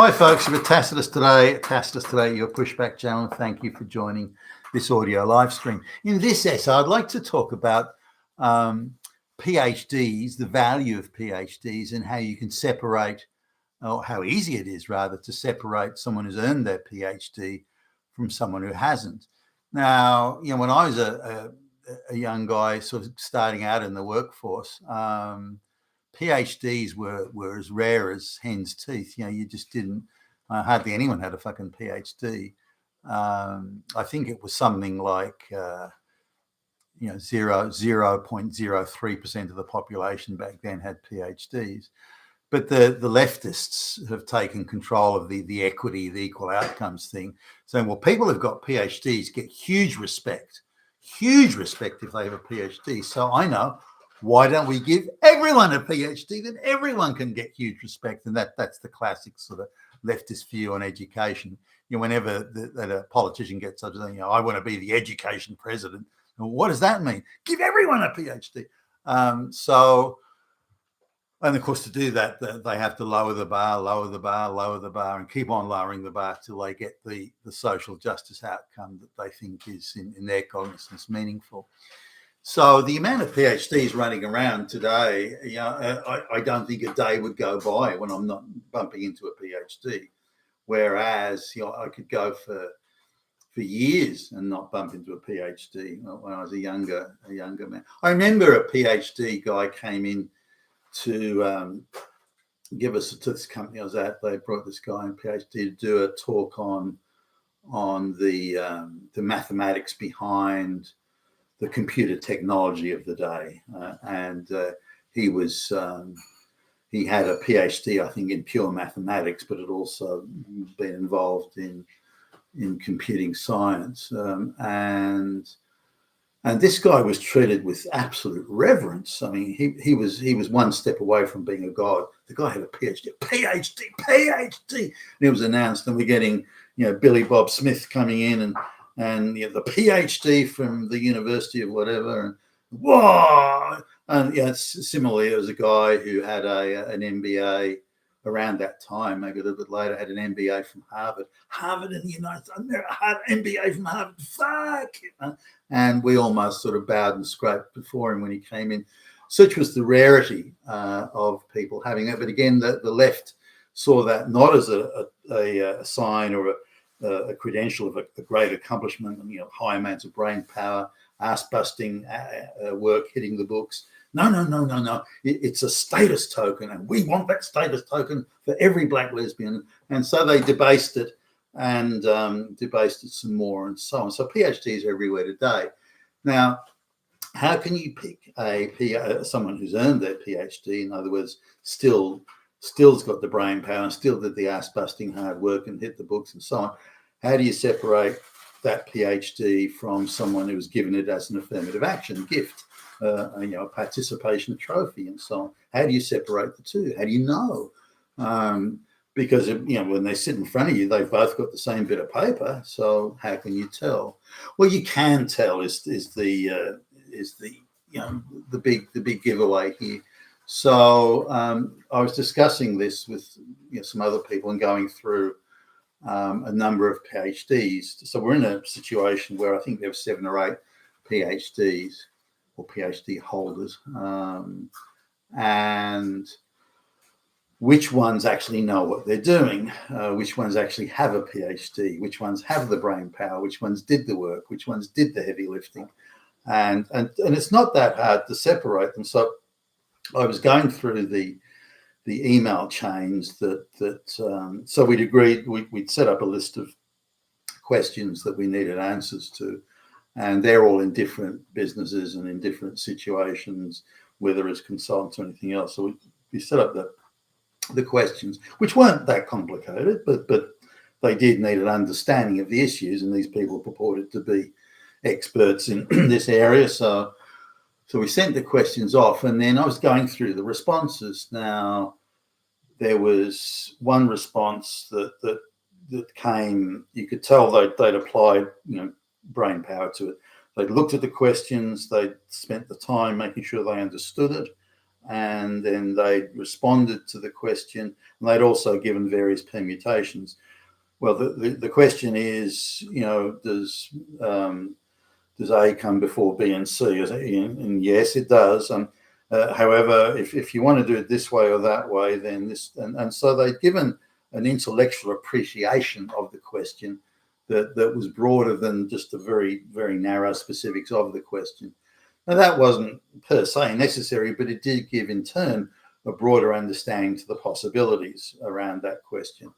Hi, folks. We're Tacitus today. Your pushback channel. Thank you for joining this audio live stream. In this essay, I'd like to talk about PhDs, the value of PhDs, and how you can separate, or how easy it is, rather, to separate someone who's earned their PhD from someone who hasn't. Now, when I was a young guy, sort of starting out in the workforce, PhDs were as rare as hen's teeth. You just didn't. Hardly anyone had a fucking PhD. I think it was something like 0.03% of the population back then had PhDs. But the leftists have taken control of the equity, the equal outcomes thing, saying, well, people who've got PhDs get huge respect if they have a PhD. So I know, why don't we give everyone a PhD? Then everyone can get huge respect. And that's the classic sort of leftist view on education. Whenever that a politician gets up saying, I want to be the education president. Well, what does that mean? Give everyone a PhD. And of course, to do that, they have to lower the bar, and keep on lowering the bar till they get the social justice outcome that they think is, in their cognizance, meaningful. So the amount of PhDs running around today, I don't think a day would go by when I'm not bumping into a PhD. Whereas, I could go for years and not bump into a PhD when I was a younger man. I remember a PhD guy came in to give us, to this company I was at, they brought this guy in PhD to do a talk on the mathematics behind the computer technology of the day, and he was he had a PhD, I think, in pure mathematics, but had also been involved in computing science, and this guy was treated with absolute reverence. I mean, he was one step away from being a god. The guy had a PhD, and it was announced, and we're getting Billy Bob Smith coming in and the PhD from the University of whatever, and whoa, and similarly, there was a guy who had an MBA around that time, maybe a little bit later, had an MBA from Harvard in the United States. MBA from Harvard, fuck, and we almost sort of bowed and scraped before him when he came in. Such was the rarity of people having that. But again, the left saw that not as a sign or a credential of a great accomplishment, high amounts of brain power, ass-busting work, hitting the books. No. It's a status token, and we want that status token for every black lesbian. And so they debased it and debased it some more and so on. So PhDs are everywhere today. Now, how can you pick someone who's earned their PhD, in other words, still's got the brain power and still did the ass-busting hard work and hit the books and so on? How do you separate that PhD from someone who was given it as an affirmative action gift, a participation trophy and so on? How do you separate the two? How do you know? Because when they sit in front of you, they've both got the same bit of paper. So how can you tell? Well, you can tell is the big giveaway here. So I was discussing this with some other people and going through a number of PhDs. So we're in a situation where I think there are 7 or 8 PhDs or PhD holders, and which ones actually know what they're doing, which ones actually have a PhD, which ones have the brain power, which ones did the work, which ones did the heavy lifting, and it's not that hard to separate them. So I was going through the email chains so we'd agreed we'd set up a list of questions that we needed answers to, and they're all in different businesses and in different situations, whether as consultants or anything else. So we set up the questions, which weren't that complicated, but they did need an understanding of the issues, and these people purported to be experts in this area. So we sent the questions off, and then I was going through the responses. Now, there was one response that came, you could tell they'd applied, brain power to it. They'd looked at the questions, they'd spent the time making sure they understood it, and then they responded to the question, and they'd also given various permutations. Well, the question is, does A come before B and C? And yes, it does. However, if you want to do it this way or that way, then this, and so they'd given an intellectual appreciation of the question that was broader than just the very, very narrow specifics of the question. Now, that wasn't per se necessary, but it did give in turn a broader understanding to the possibilities around that question,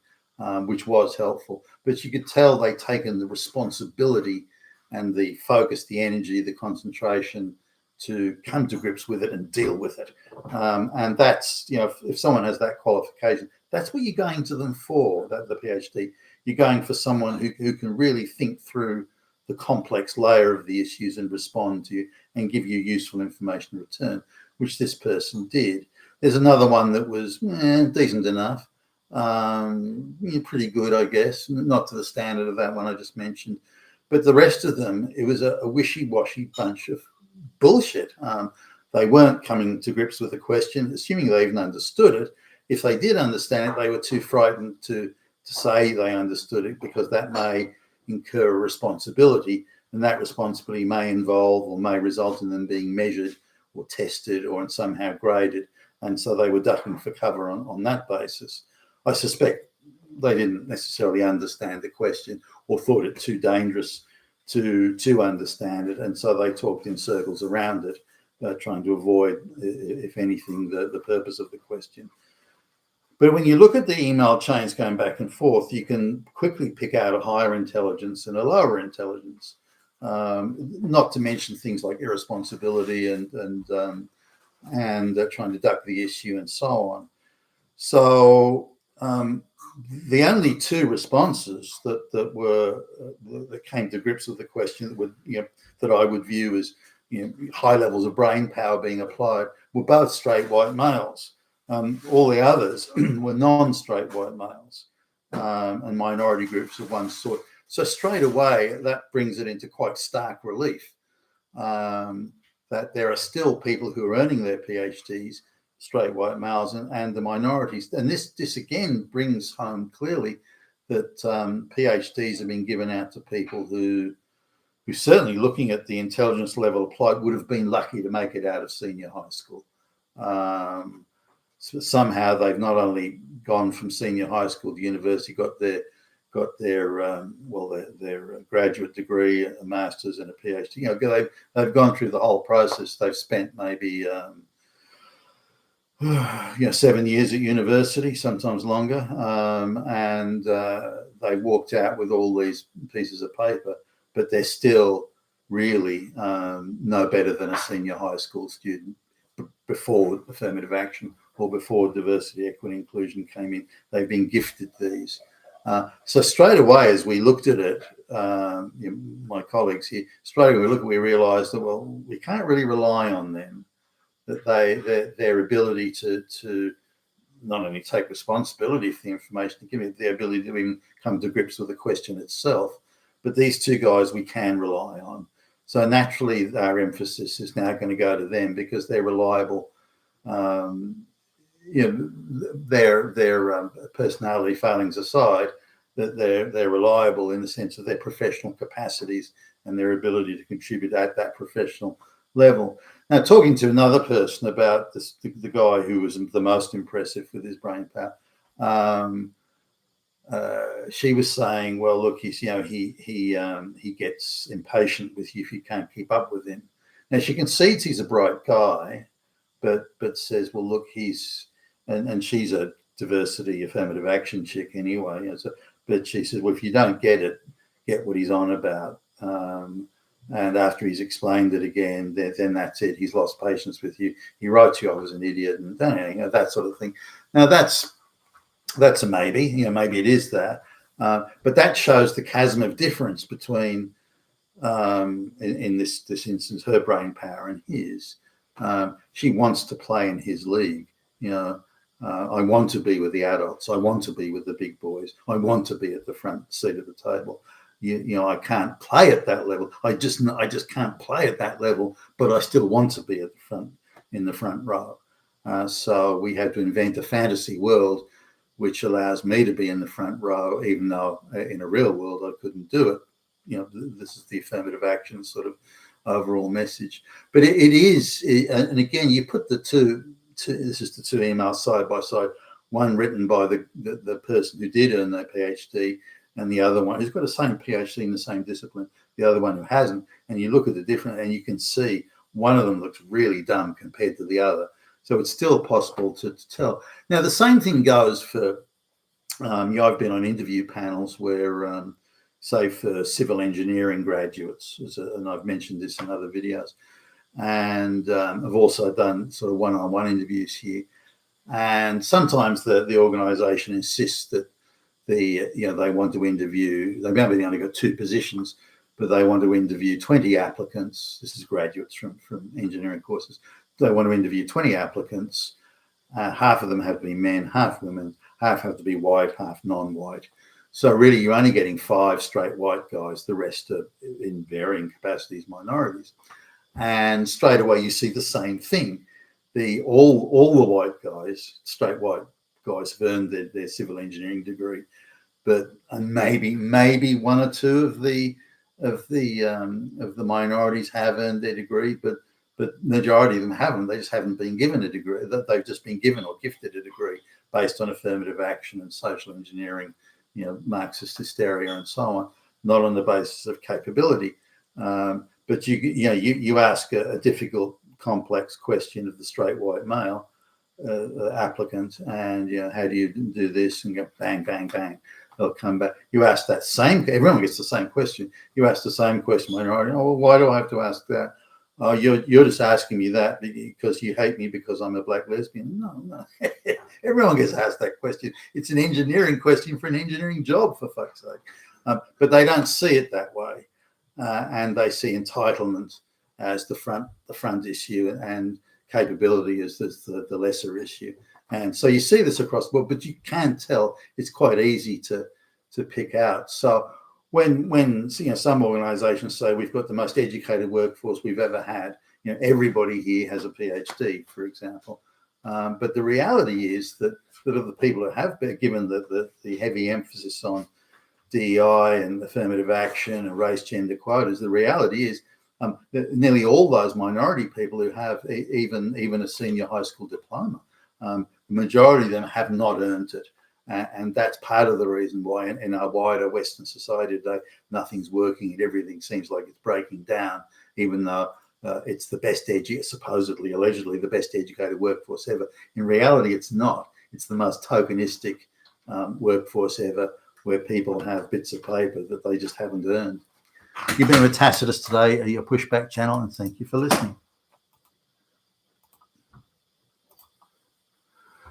which was helpful. But you could tell they'd taken the responsibility and the focus, the energy, the concentration to come to grips with it and deal with it. And that's, if someone has that qualification, that's what you're going to them for, the PhD. You're going for someone who can really think through the complex layer of the issues and respond to you and give you useful information in return, which this person did. There's another one that was decent enough, pretty good, I guess, not to the standard of that one I just mentioned. But the rest of them, it was a wishy-washy bunch of bullshit. They weren't coming to grips with the question, assuming they even understood it. If they did understand it, they were too frightened to say they understood it, because that may incur a responsibility, and that responsibility may involve or may result in them being measured or tested or somehow graded. And so they were ducking for cover on that basis. I suspect they didn't necessarily understand the question or thought it too dangerous to understand it. And so they talked in circles around it, trying to avoid, if anything, the purpose of the question. But when you look at the email chains going back and forth, you can quickly pick out a higher intelligence and a lower intelligence, not to mention things like irresponsibility and trying to duck the issue and so on. So the only two responses that came to grips with the question that would, that I would view as high levels of brain power being applied were both straight white males. All the others were non-straight white males and minority groups of one sort. So straight away, that brings it into quite stark relief that there are still people who are earning their PhDs, straight white males, and the minorities. And this again brings home clearly that PhDs have been given out to people who certainly, looking at the intelligence level applied, would have been lucky to make it out of senior high school. So somehow they've not only gone from senior high school to university, got their graduate degree, a master's and a PhD. They've gone through the whole process. They've spent maybe 7 years at university, sometimes longer, and they walked out with all these pieces of paper, but they're still really no better than a senior high school student before affirmative action or before diversity, equity, inclusion came in. They've been gifted these. So straight away, as we looked at it, my colleagues here, straight away we realised that, well, we can't really rely on them, that their ability to not only take responsibility for the information, give it the ability to even come to grips with the question itself, but these two guys we can rely on. So naturally, our emphasis is now going to go to them because they're reliable. Their personality failings aside, that they're reliable in the sense of their professional capacities and their ability to contribute at that professional level. Now, talking to another person about this, the guy who was the most impressive with his brain power, she was saying, "Well, look, he's he gets impatient with you if you can't keep up with him." Now, she concedes he's a bright guy, but says, "Well, look, he's," and she's a diversity affirmative action chick anyway. But she says, "Well, if you don't get what he's on about." And after he's explained it again, then that's it. He's lost patience with you. He writes you off as an idiot, and that sort of thing. Now that's a maybe. Maybe it is that, but that shows the chasm of difference between, in this instance, her brain power and his. She wants to play in his league. I want to be with the adults. I want to be with the big boys. I want to be at the front seat of the table. I can't play at that level. I just can't play at that level, but I still want to be at the front, in the front row. So we had to invent a fantasy world which allows me to be in the front row, even though in a real world I couldn't do it. This is the affirmative action sort of overall message. But it is, and again, you put the two, this is the two emails side by side, one written by the person who did earn their PhD, and the other one who's got the same PhD in the same discipline, the other one who hasn't, and you look at the different, and you can see one of them looks really dumb compared to the other. So it's still possible to tell. Now, the same thing goes for, I've been on interview panels where, say, for civil engineering graduates, and I've mentioned this in other videos, and I've also done sort of one-on-one interviews here. And sometimes the organisation insists that they want to interview, they've maybe only got 2 positions, but they want to interview 20 applicants. This is graduates from engineering courses. They want to interview 20 applicants. Half of them have to be men, half women, half have to be white, half non-white. So really, you're only getting 5 straight white guys. The rest are in varying capacities minorities. And straight away, you see the same thing. All the white guys, straight white guys, have earned their civil engineering degree, but maybe 1 or 2 of the minorities have earned their degree, but majority of them haven't. They just haven't been given a degree. They've just been given or gifted a degree based on affirmative action and social engineering, Marxist hysteria and so on, not on the basis of capability. But you ask a difficult, complex question of the straight white male applicant, and how do you do this, and go bang, bang, bang. They'll come back. You ask that same, everyone gets the same question. You ask the same question, minority. Oh, well, why do I have to ask that? Oh, you're just asking me that because you hate me because I'm a black lesbian. No. Everyone gets asked that question. It's an engineering question for an engineering job, for fuck's sake. But they don't see it that way, and they see entitlement as the front issue, and capability as the lesser issue. And so you see this across the board, but you can tell it's quite easy to pick out. So when some organisations say we've got the most educated workforce we've ever had, everybody here has a PhD, for example. But the reality is that of the people who have been given the heavy emphasis on DEI and affirmative action and race gender quotas, the reality is that nearly all those minority people who have even a senior high school diploma, the majority of them have not earned it. And that's part of the reason why in our wider Western society today, nothing's working and everything seems like it's breaking down, even though it's the best supposedly, allegedly, the best educated workforce ever. In reality, it's not. It's the most tokenistic workforce ever, where people have bits of paper that they just haven't earned. You've been with Tacitus today, your Pushback channel, and thank you for listening.